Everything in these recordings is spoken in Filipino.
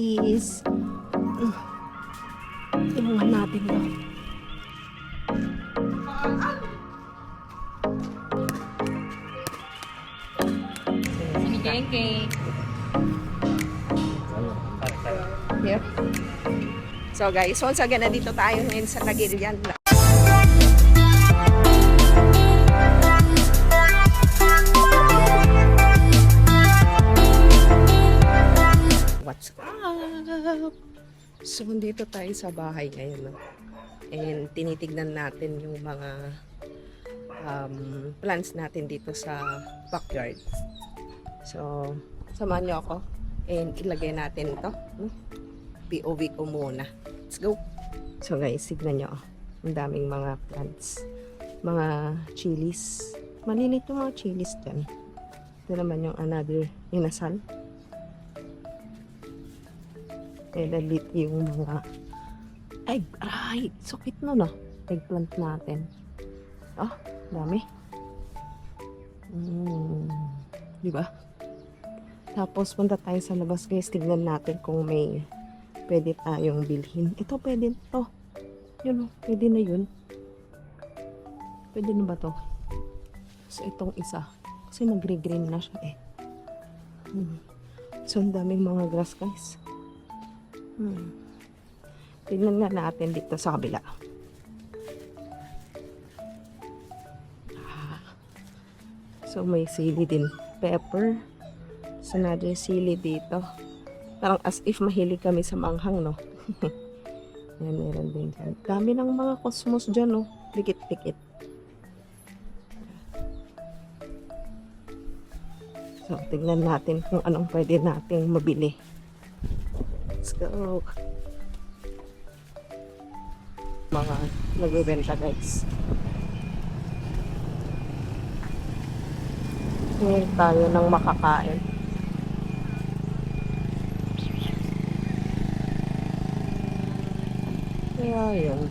is ilungan natin to. Sinigengke. Here. So guys, once again, nandito tayo ngayon sa Lagirian. What's up? So, dito tayo sa bahay ngayon. No? And tinitignan natin yung mga plants natin dito sa backyard. So, samahan nyo ako. And ilagay natin ito. No? POV ko muna. Let's go! So guys, tignan nyo. Ang daming mga plants. Mga chilies. Malilit yung mga chilies dyan. Ito naman yung another inasal. Lalit yung mga aray, sukit nun ah. Eggplant natin. Oh, dami. Diba? Tapos punta tayo sa labas guys. Tignan natin kung may pwede tayong bilhin. Ito pwede to. Yun oh, pwede na yun. Pwede na ba to? So itong isa. Kasi nagre-green na siya eh. So ang daming mga grass guys. Tignan nga natin dito sa kabila. So may sili din. Pepper. So another sili dito. Parang as if mahilig kami sa manghang, no? Yan, meron din dyan. Dami ng mga cosmos dyan, no? Dikit-dikit. So tignan natin kung anong pwede nating mabili. Let's go. Mga nagbebenta guys. Ngayon tayo ng makakain. Kaya yun.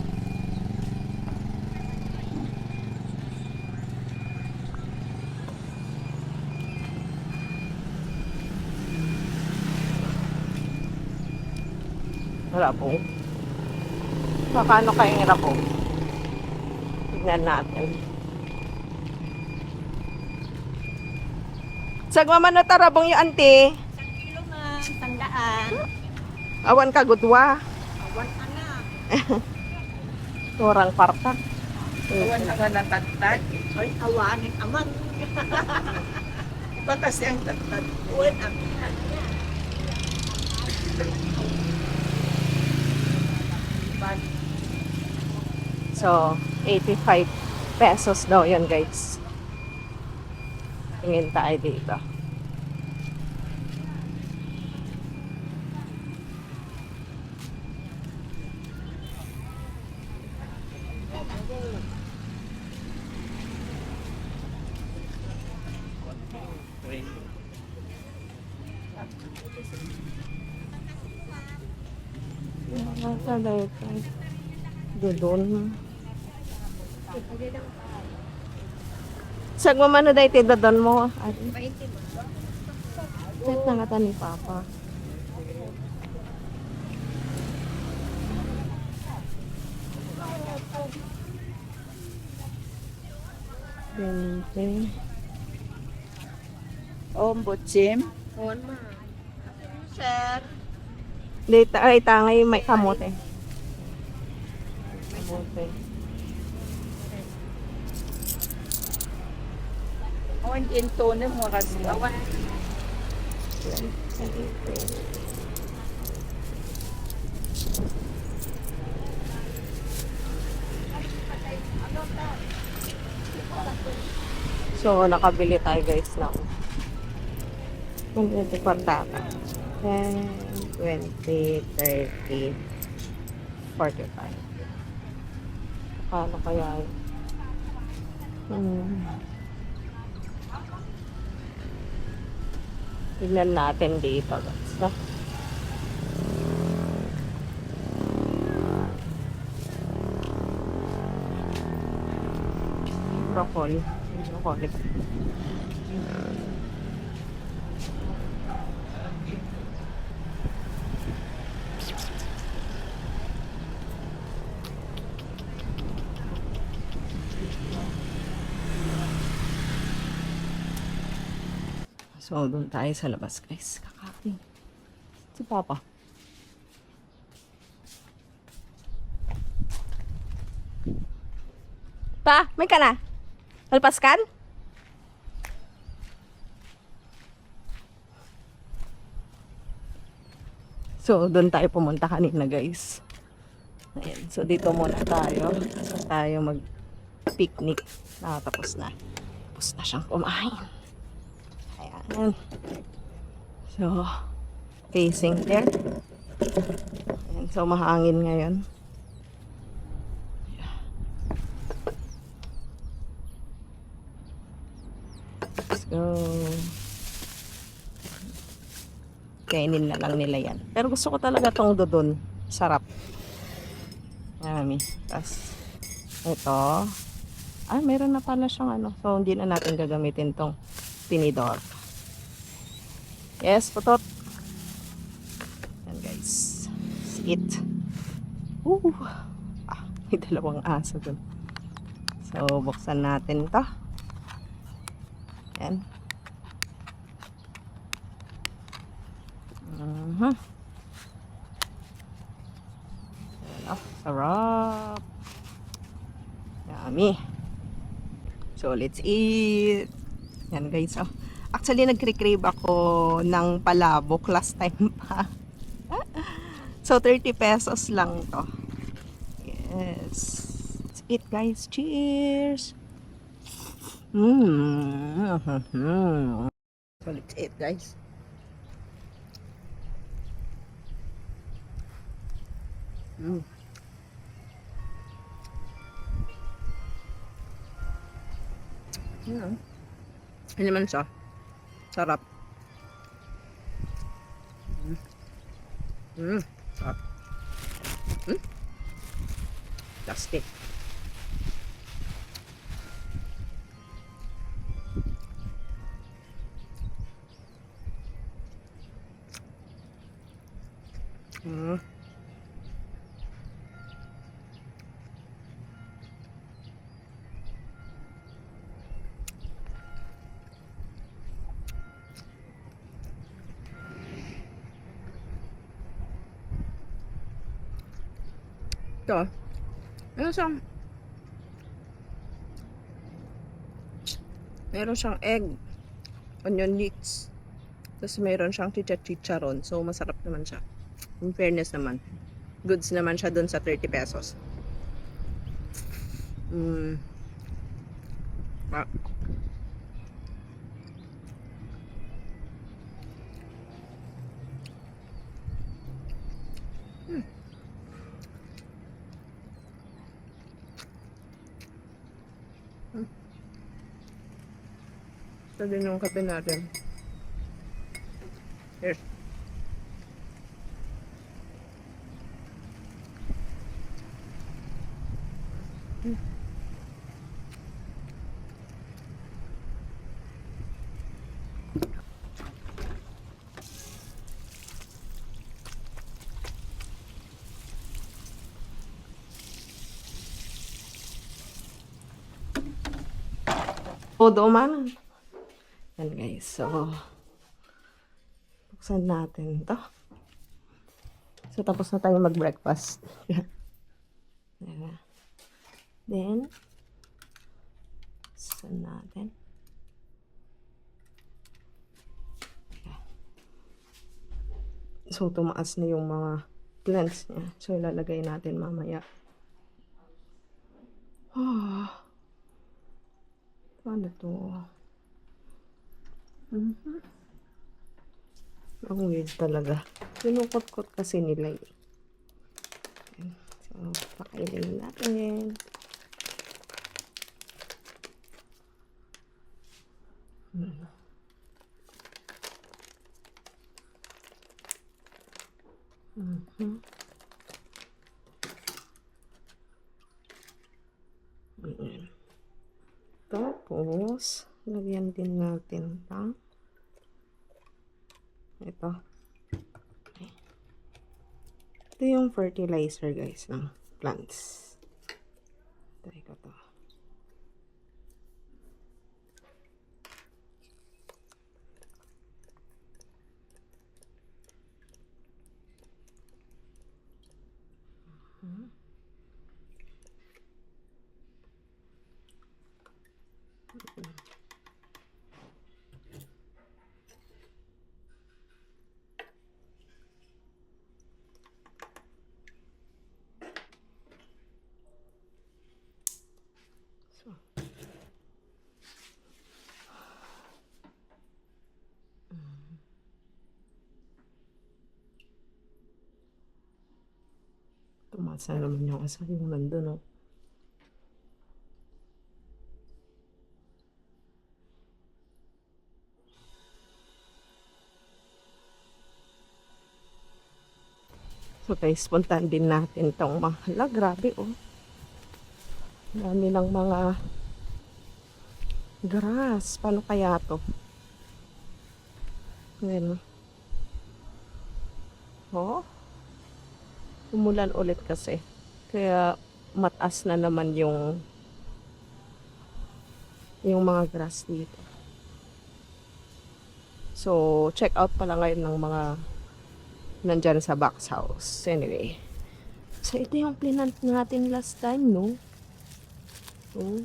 Rapong. Pakano kayong rapong? Tignan natin. Sagmaman na tarabong yung ante. 1 kilo man, tandaan. Awan ka gudwa. Awan ka na. Turang parta. Awan ka na tatad. Ay, awanin aman. Iba kasi ang tatad. Awan ang tatad niya. So, 85 pesos daw yun guys. Tingin tayo dito. Nasa dito. Dudon. Sagmaman na dahil tidadon mo. Kahit nangata ni Papa. Bente. Butsim. Awan ma. Sir. Dito ay tangay may kamote. Kamote. Awan din tono mo kasi. Awan. So, nakabili tayo guys ng 120 patata. 10, 20, 30, 45. Paano kaya yun? Tignan natin dito guys. No? Broccoli. Broccoli. So, doon tayo sa labas, guys. Kakain. Si Papa. Pa, may ka na? Malpaskan? So, doon tayo pumunta kanina, guys. Ayan. So, dito muna tayo. So, tayo mag-picnic. Tapos na. Tapos na siyang kumain. Ayan. So, facing there. Ayan. So, mahangin ngayon. Let's go. Kainin na lang nila yan. Pero gusto ko talaga tong dodon. Sarap. Yummy. Tapos, ito. Ay, meron na pala siyang ano. So, hindi na natin gagamitin tong tinidor. Yes, putot. Yan, guys. Let's eat. May dalawang aso dun. So, buksan natin to. Yan. Sarap. Yummy. So, let's eat. Yan, guys. Oh. Actually, nagkri-crave ako ng palabok last time pa. So, 30 pesos lang to. Yes. Let's eat, guys. Cheers. So, let's eat, guys. Ano naman siya? Sarap. Sarap. Plastic. Ito. Meron siyang egg, onion leeks, tapos meron siyang chicharon. So, masarap naman siya. In fairness naman. Goods naman siya dun sa 30 pesos. Ah. Ito din yung kape natin. Here. Todo man. Yan, guys. So, buksan natin to. So, tapos na tayo mag-breakfast. Then, buksan natin. So, tumaas na yung mga plants niya. So, ilalagay natin mamaya. Ano to? Ang weird talaga. Pinukot-kot kasi nila eh. So, pakainin natin. Tapos, lagyan din natin ng ito. Ito yung fertilizer, guys, ng plants. Try ko to. Umasa naman yung asa yung nandun, oh. So guys, puntahan din natin tong mga, hala, grabe, oh. Dami ng mga grass. Paano kaya to? Ayan, oh. Umulan ulit kasi. Kaya mataas na naman yung mga grass dito. So, check out pala ngayon ng mga nandyan sa box house. Anyway. So, ito yung plinant natin last time, no? Oh.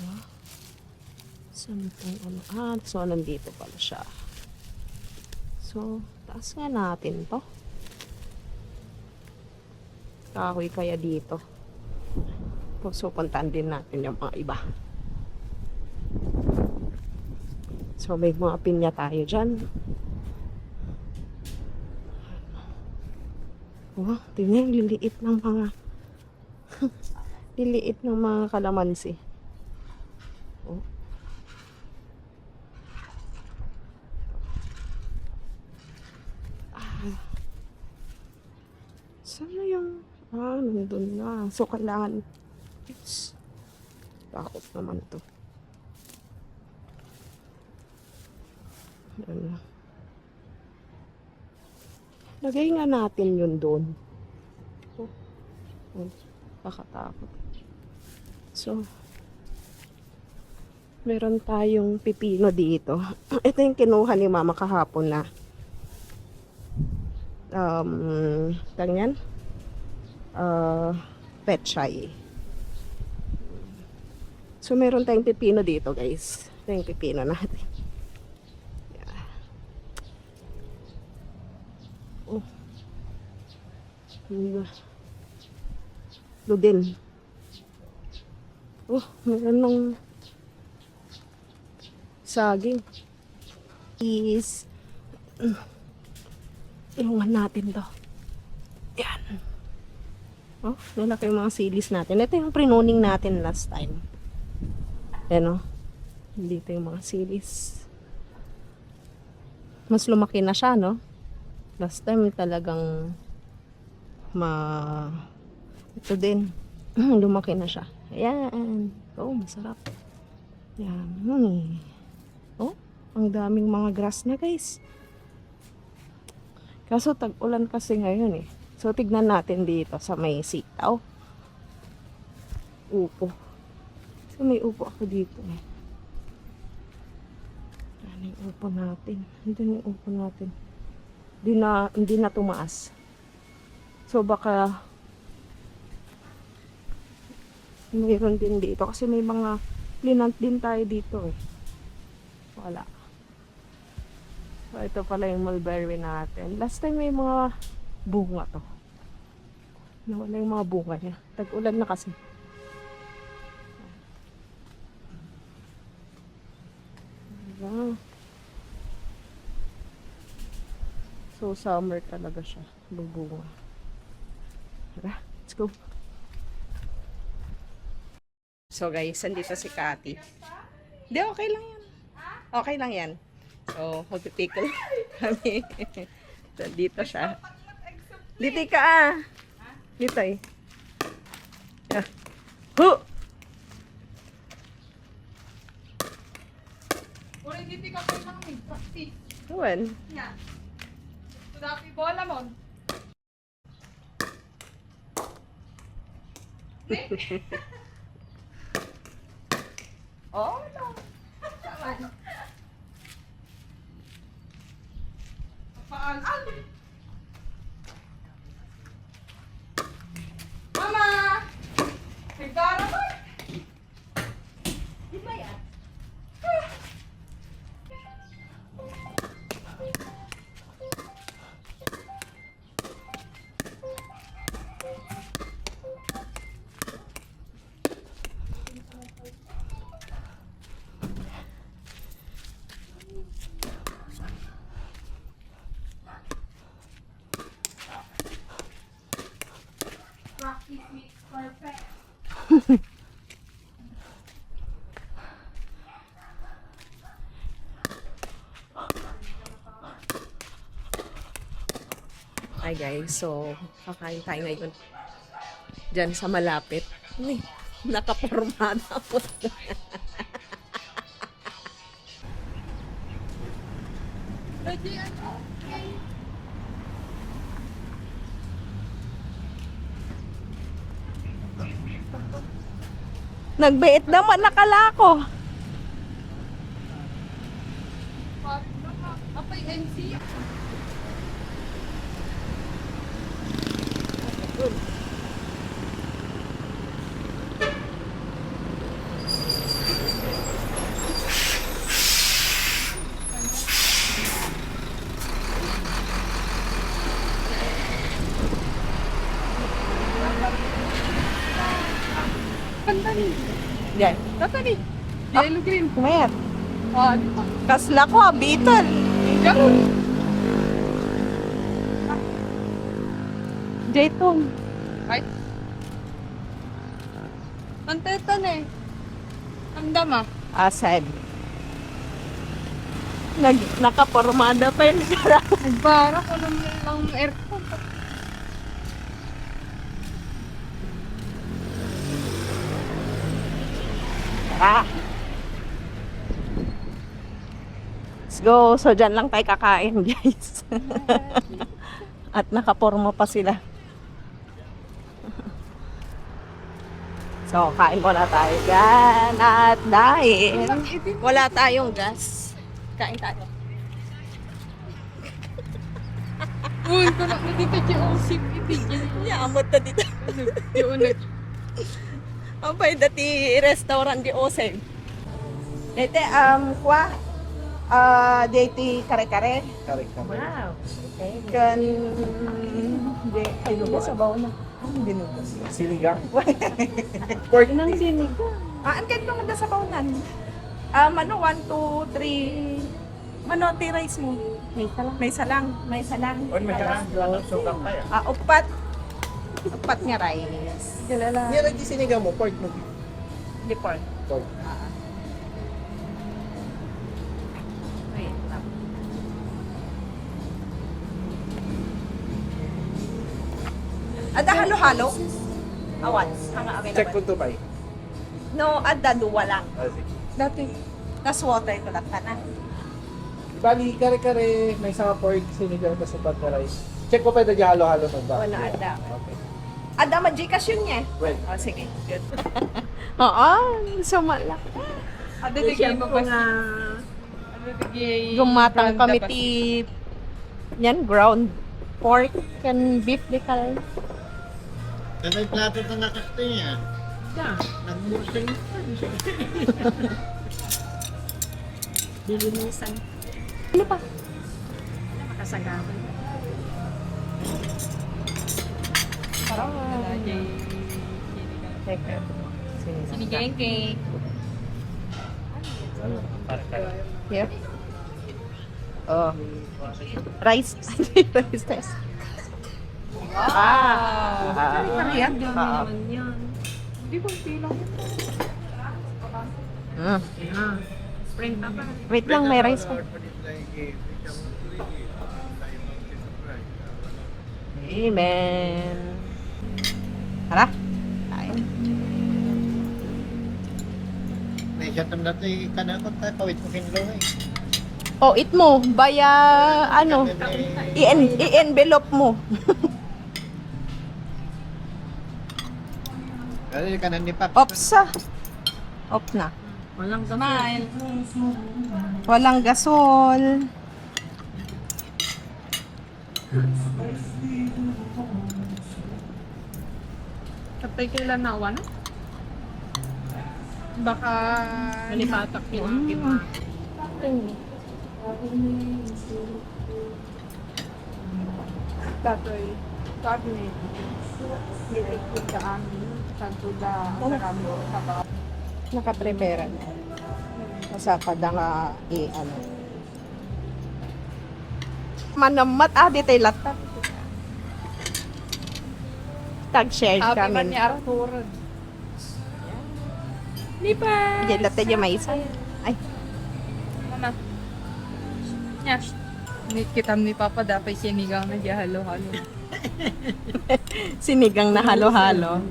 Ah. Saan itong ano? Ah, so, nandito pala siya. So, taas nga natin to. Kahoy kaya dito. So, puntaan din natin yung mga iba. So, may mga pinya tayo dyan. Oh, tingnan, liliit ng mga liliit ng mga kalamansi. Oh. Ah. Saan na yung nandun na. So, kailangan oops. Takot naman to. Ano. Lagay nga natin yun doon. Oh. Oh. Kakatakot. So, meron tayong pipino dito. Ito yung kinuha ni mama kahapon na ganyan pechay. So, meron tayong pipino dito, guys. Ito yung pipino natin. Yeah. Oh. Ludin. Oh, meron ng saging. Is ilungan natin to. Yan. Oh, lalaki yung mga silis natin. Ito yung prinuning natin last time. Yan, oh. Dito yung mga silis. Mas lumaki na siya, no? Last time talagang ito din. Lumaki na siya. Ayan. Oh, masarap. Yan. Oh, ang daming mga grass na, guys. Kaso tag-ulan kasi ngayon eh. So, tignan natin dito sa may sitaw. Upo. So, may upo ako dito eh. Ano yung upo natin? Andun yung upo natin. Hindi na tumaas. So, baka mayroon din dito. Kasi may mga plinant din tayo dito eh. Wala. So, ito pala yung mulberry natin. Last time may mga bunga to. Nawala yung mga bunga niya. Tag-ulan na kasi. Wow. So, summer talaga siya. Bunga. Tara, let's go. So guys, andito si Cathy. Hindi, okay lang yan. Okay lang yan. So, magpipikil kami. So, dito siya. Dito ka ah. Dito eh. Yeah. Hu! Uri, dito ka pa lang may practice. Huwan. Yan. Sudapi bola mo. Oh, no. Saman. Papaal. Mama! Nagdara ba? Di ba yan? Hi guys, so kakain tayo ngayon dyan sa malapit. Uy, nakapormada po. Nagbiit naman nakalako. Yan. Tatani. Yellow green. Kumayat. Oh, Kasla ko, Beetle. ganun. Jaytong. Ay. Antetan eh. Andam ah. Asad. Nakapormada pa yun. Nagbara ko naman ng aircon. Ah. Let's go. So, dyan lang tayo kakain, guys. At nakaporma pa sila. So, kain muna tayo dyan. At dahil wala tayong gas, kain tayo. Uy, ko na dito yung sip itigil. Yamot na dito. Yung Ang pay dati restaurant di Oseng. Dete, kwa? Dete kare-kare. Wow. Okay. Kan... Di, ay, lugo sa bawo na. Dinugo. Sinigang. Pork Nang sinigang. Ang kahit naman na sa bawunan. Ano, 1, 2, 3... Mano, rice mo? May salang. May salang. May salang. Or magkakas doon ng sugang pa yan. Upat. Upat nga rice. Galala. Hindi rin di sinigang mo, pork mo. Di pork. Pork. Wait lang. Ada halo-halo? Awan. Hanga available. Check ko to ba? No, ada duwa lang. Dati. Tas water ito lang na. Bali, kare-kare, may isang pork, sinigang, tas upat na rice. Check ko pa ito halo-halo ng ba? Wala ada. Okay. Ada magikas yun niya. Well, Oh, sige. Good. Oo, sumala. Ada tigay mo ba? Ada tigay. Gumatang kami ti yan, ground pork and beef di kal. May plato na nakaste niya. Yeah. Nagmursing. Dilinisan. Ano pa? Makasagapan. Parang Sinigang cake. Here. Oh. Rice. Rice. Kariyan. Naman yan. Hindi ko pilang. Spring pa pa. Wait lang, may rice pa. Amen. Tara. Tayo. May siya tamdat ay kanakot tayo, kawit mo kinlo eh. Oh, eat mo. Baya, ano, i-envelope mo. Kasi kanan ni Paps. Opsa. Op na. Walang smile. Walang gasol. Kapay kailan nawan? Baka nalipatak yung akin. Datoy, karne. Nilikod ka amin. Santo da, marami ka. Nakaprepare na. Masapad na nga i-ano. Manamat, ditay latat. Tag-share Happy man kami. ni Arthur. Lipa! Diyan latat yung may isa. Ay, Mama. Yes. Kita ni Papa dapat sinigang na halo-halo. Sinigang na halo-halo.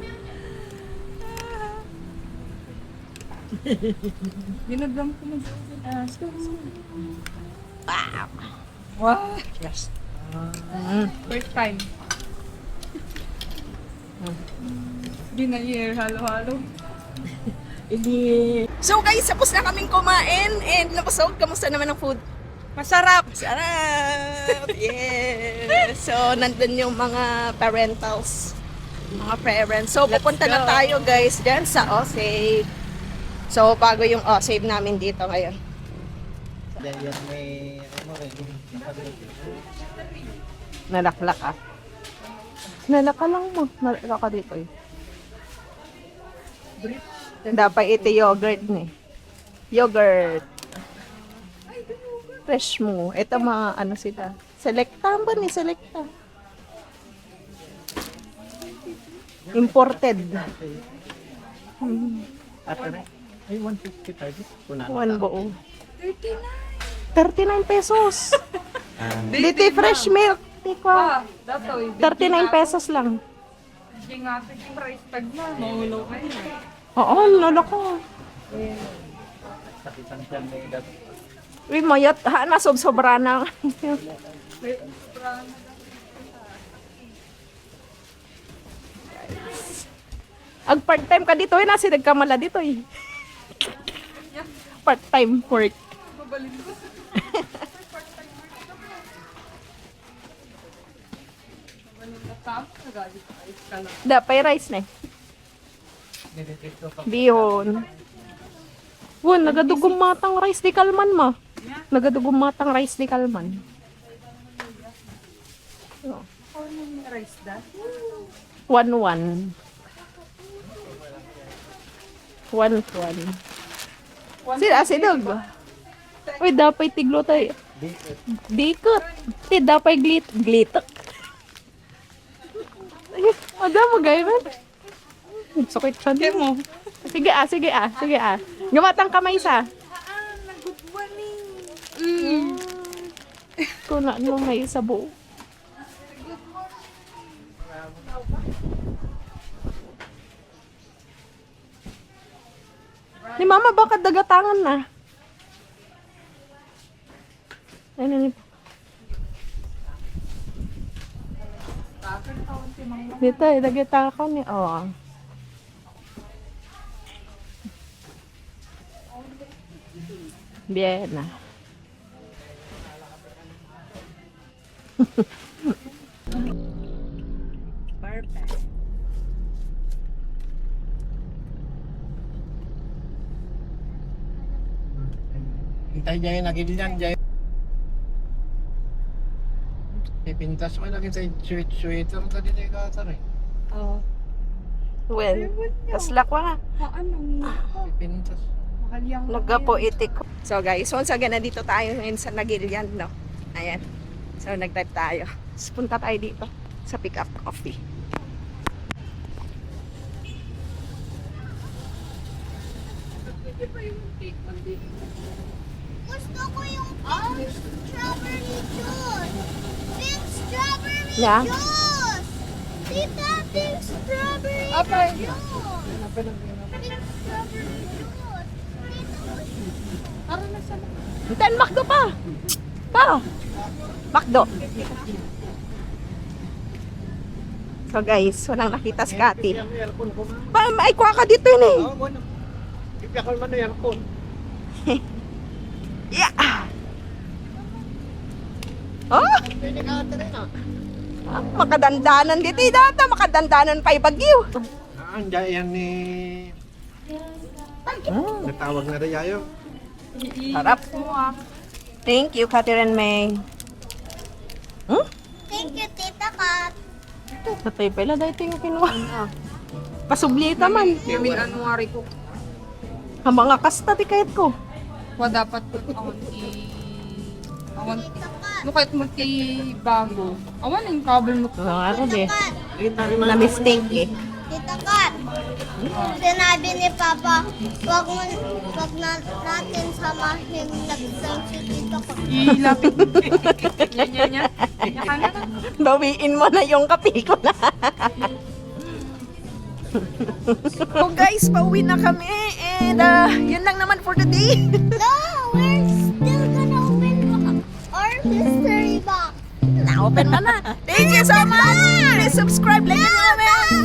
Ginagam ko mag Wow! Yes. First time. Ginayir halo-halo. So guys, tapos na kaming kumain and napasok. Kamusta naman ang food? Masarap! Sarap! Yes! So, nandun yung mga parentals. Mga parents. So, pupunta na tayo guys dyan sa Osave. So, bago yung Osave namin dito ngayon. Dahil yan may, ano rin, Nalaklak ah. Nalaka lang mo. Nalaka dito eh. Dapat ito yogurt ni. Yogurt. Fresh mo. Ito mga ano sila. Selecta ba ni? Selecta. Imported. ata na. Ay, 150 tayo. One buo. 39 pesos. Dito fresh milk. Tiko. Datoy. 39 pesos lang. Hindi nga ito yung price tag na. Maulaw kayo. Oo, lolo ko. Sakitan siya may dapat. Uy, mayat. Ha, nasobra na. Ag part-time ka dito, nasi nagkamala dito eh. Part-time work. Babalik ko. Dapay rice na eh. Bihon. Won, nagadugong matang rice di kalman ma. Nagadugong matang rice di kalman. Oh. Rice da? 1-1. 1-1. Sila, sidog. Uy, dapay tiglo tayo. Dikot. Ti, dapay glitok. Ay, ada mo gayman. Sakit siya mo. Sige ah. Gamatang kamay sa. Kuna mo may isa buo. Ni mama baka dagatangan na. Ano ni? Dito, dagatangan ko ni. Oh. Bien. Perfect. Hintay dyan, nagilinan dyan. Ipintas mo lagi sa sweater ka dito yung katar eh. Oh. Well, kaslak wa nga. Ano niya? Ipintas. Mahal yung Nagapo itik. So guys, once again, nandito tayo ngayon sa Nagilian, no? Ayan. So nag-drive tayo. So, punta tayo dito sa Pick Up Coffee. Gusto ko yung pink strawberry juice. Pink strawberry Yeah. juice. Tita, pink strawberry Apa? juice. Pink strawberry juice. Para na sa Then, Macdo pa! Pa! Macdo! So guys, walang nakita si Kati. Yung aircon ko man. Maikwa ka dito yun eh. Oo, bueno. Ipiyakal man yung aircon. Yeah! Oh! Pwede ka ata rin ah. Makadandanan dito eh data. Makadandanan pa ibagyo. Andiyan yan ni... Natawag na rin yayo. Harap. Thank you, Catherine May. Hmm? Thank you, Tita Kat. Patay pala dahil ito yung kinuha. Pasublita man. Yamin anuari ko. Ang mga kasta di kahit ko. Wa dapat awan no kahit bago. Awan yung kabel mo. Ano ako di. Na mistake eh. Tita Kat, sinabi ni Papa, wag na natin samahin nag-send si Tita Kat. Ilapit. Nya. Yaka na. Bawiin mo na yung kape ko na. So guys, pauwi na kami. And yun lang naman for today. No, we're still gonna win our mystery box. Na-open mo na. Thank you so much. Please subscribe, like and comment.